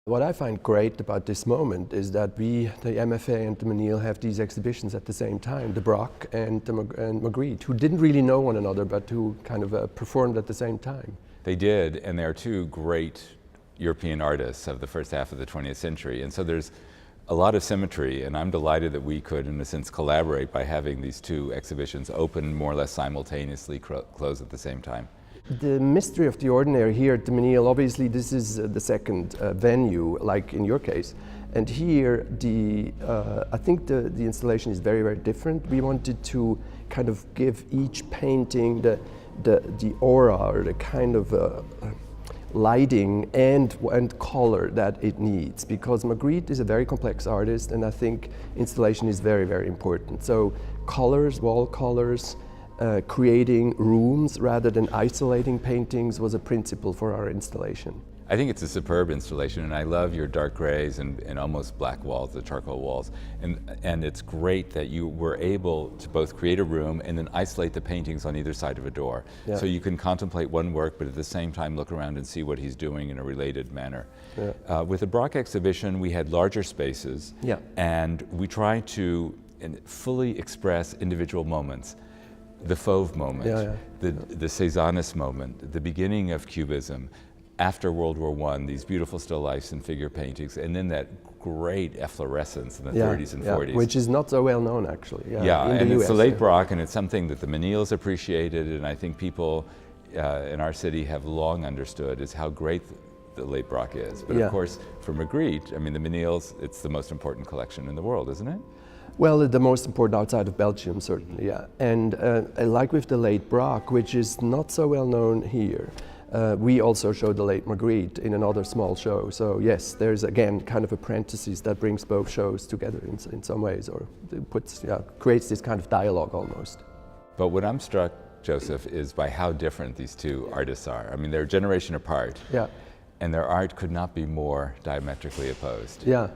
What I find great about this moment is that we, the MFA and the Menil, have these exhibitions at the same time, the Braque and Magritte, who didn't really know one another, but who kind of performed at the same time. They did, and they're two great European artists of the first half of the 20th century. And so there's a lot of symmetry, and I'm delighted that we could, in a sense, collaborate by having these two exhibitions open more or less simultaneously, close at the same time. The mystery of the ordinary here at the Menil, obviously this is the second venue, like in your case. And here, I think the installation is very, very different. We wanted to kind of give each painting the aura, or the kind of lighting and color that it needs, because Magritte is a very complex artist, and I think installation is very, very important. So colors, wall colors, creating rooms rather than isolating paintings was a principle for our installation. I think it's a superb installation, and I love your dark grays and almost black walls, the charcoal walls. And it's great that you were able to both create a room and then isolate the paintings on either side of a door. Yeah. So you can contemplate one work, but at the same time look around and see what he's doing in a related manner. Yeah. With the Braque exhibition, we had larger spaces, yeah, and we tried to fully express individual moments. The Fauve moment, yeah, yeah, the Cézannist moment, the beginning of Cubism, after World War I, these beautiful still lifes and figure paintings, and then that great efflorescence in the 30s and 40s. Which is not so well known, actually. Yeah, and it's the late Braque, and it's something that the Menils appreciated, and I think people in our city have long understood is how great the late Braque is. But of course, for Magritte, I mean, the Menils, it's the most important collection in the world, isn't it? Well, the most important outside of Belgium, certainly, yeah. And like with the late Braque, which is not so well known here, we also showed the late Magritte in another small show. So yes, there's again kind of a parenthesis that brings both shows together in some ways, or creates this kind of dialogue almost. But what I'm struck, Joseph, is by how different these two artists are. I mean, they're a generation apart, yeah, and their art could not be more diametrically opposed. Yeah.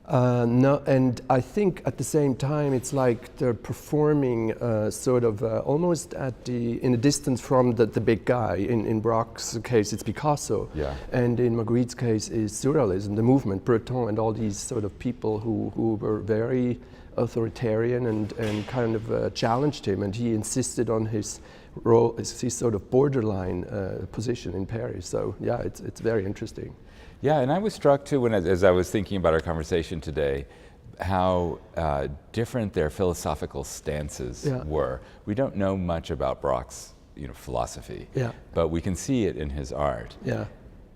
No, and I think at the same time it's like they're performing sort of almost in a distance from the big guy. In Braque's case it's Picasso, yeah, and in Magritte's case is Surrealism, the movement, Breton, and all these sort of people who were very authoritarian and kind of challenged him, and he insisted on his role, his sort of borderline position in Paris. So yeah, it's very interesting. Yeah, and I was struck too as I was thinking about our conversation today, how different their philosophical stances were. We don't know much about Braque's, philosophy, but we can see it in his art. Yeah.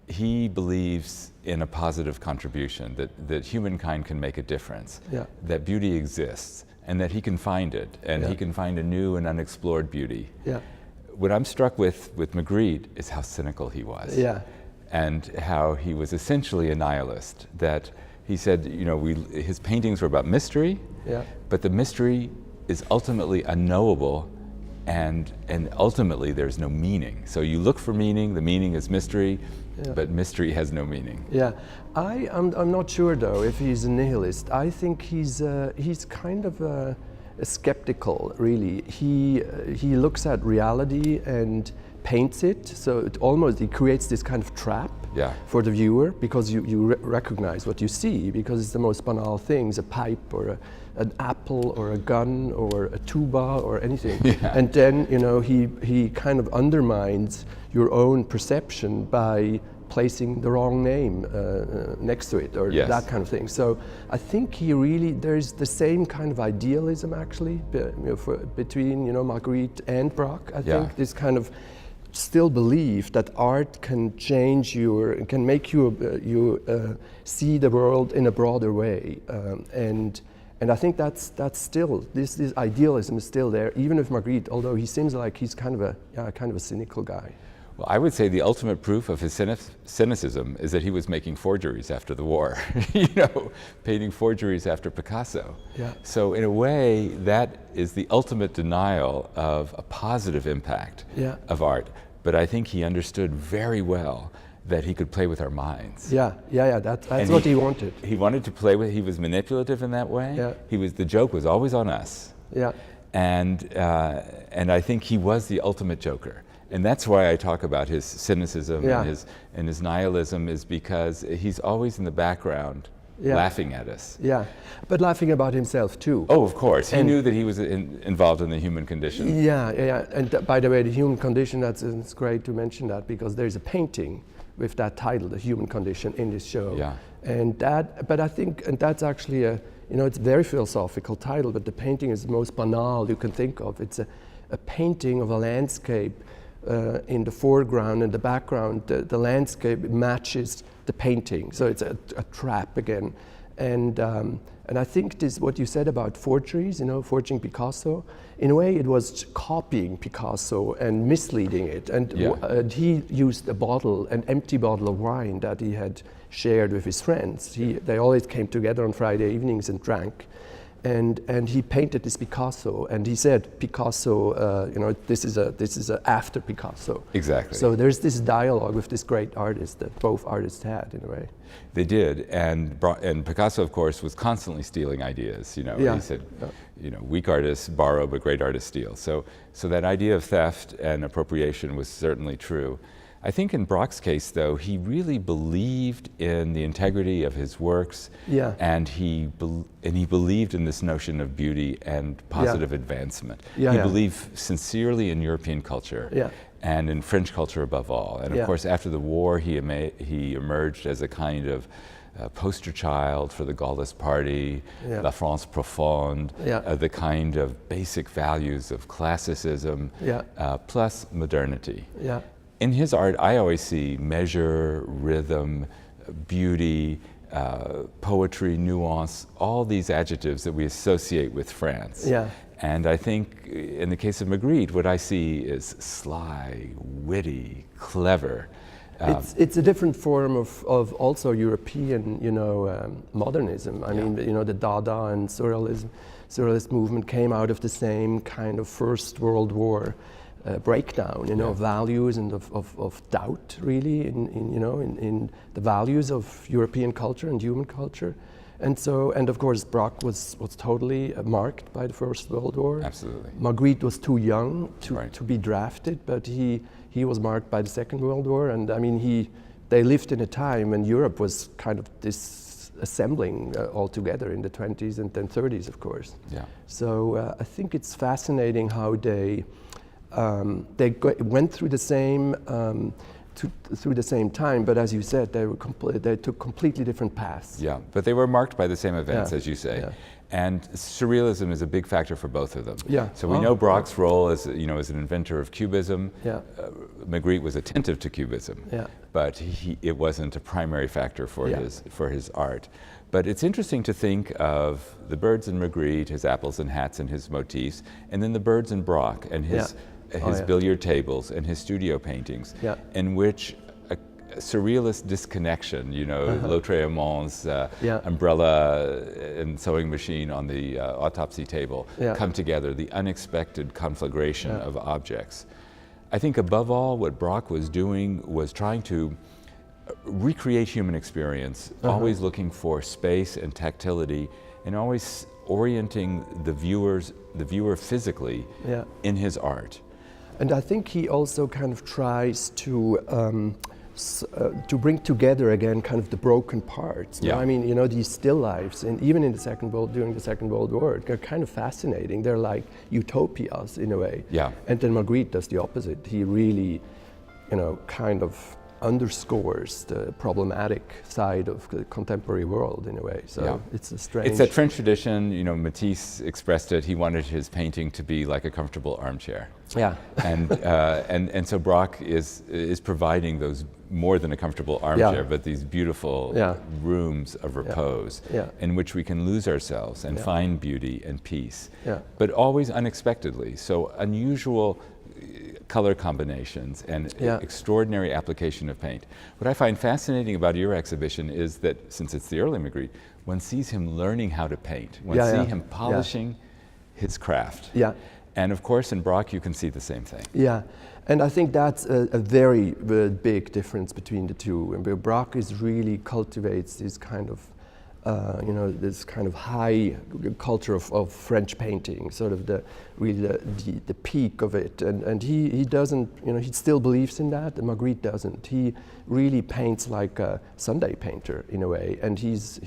He believes in a positive contribution, that humankind can make a difference, that beauty exists, and that he can find it, and he can find a new and unexplored beauty. Yeah. What I'm struck with Magritte is how cynical he was. Yeah. And how he was essentially a nihilist, that he said, his paintings were about mystery, but the mystery is ultimately unknowable, and ultimately there's no meaning. So you look for meaning, the meaning is mystery, but mystery has no meaning. Yeah, I'm not sure though if he's a nihilist. I think he's kind of a skeptical, really. He looks at reality and paints it, so he creates this kind of trap for the viewer, because you recognize what you see, because it's the most banal things, a pipe or an apple or a gun or a tuba or anything. Yeah. And then he kind of undermines your own perception by placing the wrong name next to it, or that kind of thing. So I think there's the same kind of idealism actually between Magritte and Braque. I think this kind of still believe that art can change can make you see the world in a broader way, and I think that's still this idealism is still there, even with Magritte, although he seems like he's kind of a cynical guy. Well, I would say the ultimate proof of his cynicism is that he was making forgeries after the war, painting forgeries after Picasso. Yeah. So in a way, that is the ultimate denial of a positive impact of art. But I think he understood very well that he could play with our minds. Yeah, that's what he wanted. He wanted to play with, he was manipulative in that way. Yeah. The joke was always on us. Yeah. And I think he was the ultimate joker. And that's why I talk about his cynicism Yeah. and his nihilism, is because he's always in the background laughing at us. Yeah, but laughing about himself too. Oh, of course. He knew that he was involved in the human condition. Yeah. And by the way, the human condition, it's great to mention that, because there's a painting with that title, The Human Condition, in this show. Yeah. And but I think, and that's actually it's a very philosophical title, but the painting is the most banal you can think of. It's a painting of a landscape in the foreground, and the background, the landscape matches the painting. So it's a trap again. And I think this, what you said about forgeries, forging Picasso, in a way it was copying Picasso and misleading it. And he used an empty bottle of wine that he had shared with his friends. They always came together on Friday evenings and drank. And he painted this Picasso, and he said Picasso, this is a after Picasso. Exactly. So there's this dialogue with this great artist that both artists had, in a way. They did, and Picasso, of course, was constantly stealing ideas. He said, weak artists borrow, but great artists steal. So that idea of theft and appropriation was certainly true. I think in Braque's case, though, he really believed in the integrity of his works, and he believed in this notion of beauty and positive advancement. He believed sincerely in European culture, and in French culture above all. And of course, after the war, he emerged as a kind of poster child for the Gaullist Party, La France Profonde, the kind of basic values of classicism, plus modernity. In his art, I always see measure, rhythm, beauty, poetry, nuance, all these adjectives that we associate with France. And I think in the case of Magritte, what I see is sly, witty, clever. It's a different form of also European, modernism. I mean, the Dada and Surrealist movement came out of the same kind of First World War breakdown, values and of doubt, really, in the values of European culture and human culture. And of course, Braque was totally marked by the First World War. Absolutely. Magritte was too young to be drafted, but he was marked by the Second World War. And I mean, they lived in a time when Europe was kind of disassembling altogether in the 20s and then 30s, of course. So I think it's fascinating how they went through the same through the same time, but as you said, they took completely different paths. Yeah, but they were marked by the same events, as you say. And Surrealism is a big factor for both of them. So we know Braque's role as an inventor of Cubism. Magritte was attentive to Cubism, but it wasn't a primary factor for his art. But it's interesting to think of the birds in Magritte, his apples and hats and his motifs, and then the birds in Braque and his billiard tables and his studio paintings, in which a surrealist disconnection, Lautréamont's umbrella and sewing machine on the autopsy table come together, the unexpected conflagration of objects. I think above all, what Braque was doing was trying to recreate human experience, always looking for space and tactility, and always orienting the viewer physically in his art. And I think he also kind of tries to bring together again kind of the broken parts. I mean, these still lifes, and even in during the Second World War, they're kind of fascinating. They're like utopias in a way. And then Magritte does the opposite. He really, kind of underscores the problematic side of the contemporary world in a way. So it's a strange... It's that French tradition, Matisse expressed it, he wanted his painting to be like a comfortable armchair. And so Braque is providing those more than a comfortable armchair, but these beautiful rooms of repose in which we can lose ourselves and find beauty and peace, but always unexpectedly. So unusual color combinations and extraordinary application of paint. What I find fascinating about your exhibition is that, since it's the early Magritte, one sees him learning how to paint. One sees him polishing his craft. And of course, in Braque, you can see the same thing. And I think that's a very big difference between the two. And Braque really cultivates this kind of you know, this kind of high culture of French painting, sort of the peak of it. And he doesn't, you know, he still believes in that, and Magritte doesn't. He really paints like a Sunday painter in a way, and he's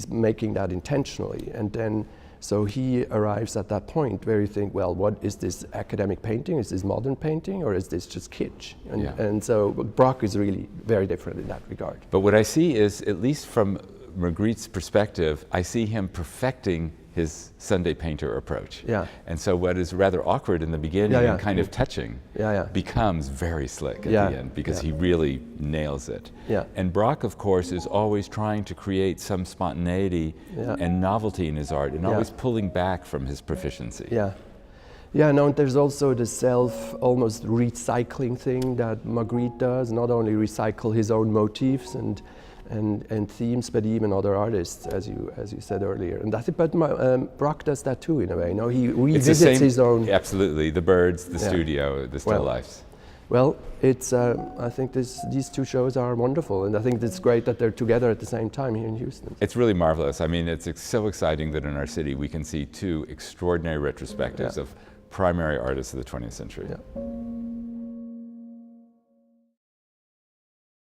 making that intentionally. And then, so he arrives at that point where you think, well, what is this academic painting? Is this modern painting, or is this just kitsch? And so Braque is really very different in that regard. But what I see is, at least from Magritte's perspective, I see him perfecting his Sunday painter approach. Yeah. And so what is rather awkward in the beginning and kind of touching becomes very slick at the end, because he really nails it. Yeah. And Braque, of course, is always trying to create some spontaneity and novelty in his art, and always pulling back from his proficiency. Yeah, no, there's also the almost recycling thing that Magritte does, not only recycle his own motifs and themes, but even other artists, as you said earlier. And I think, but Braque does that too in a way. You know, he revisits his own. Absolutely, the birds, the studio, the still lifes. Well, it's. I think these two shows are wonderful, and I think it's great that they're together at the same time here in Houston. It's really marvelous. I mean, it's so exciting that in our city we can see two extraordinary retrospectives of primary artists of the 20th century. Yeah.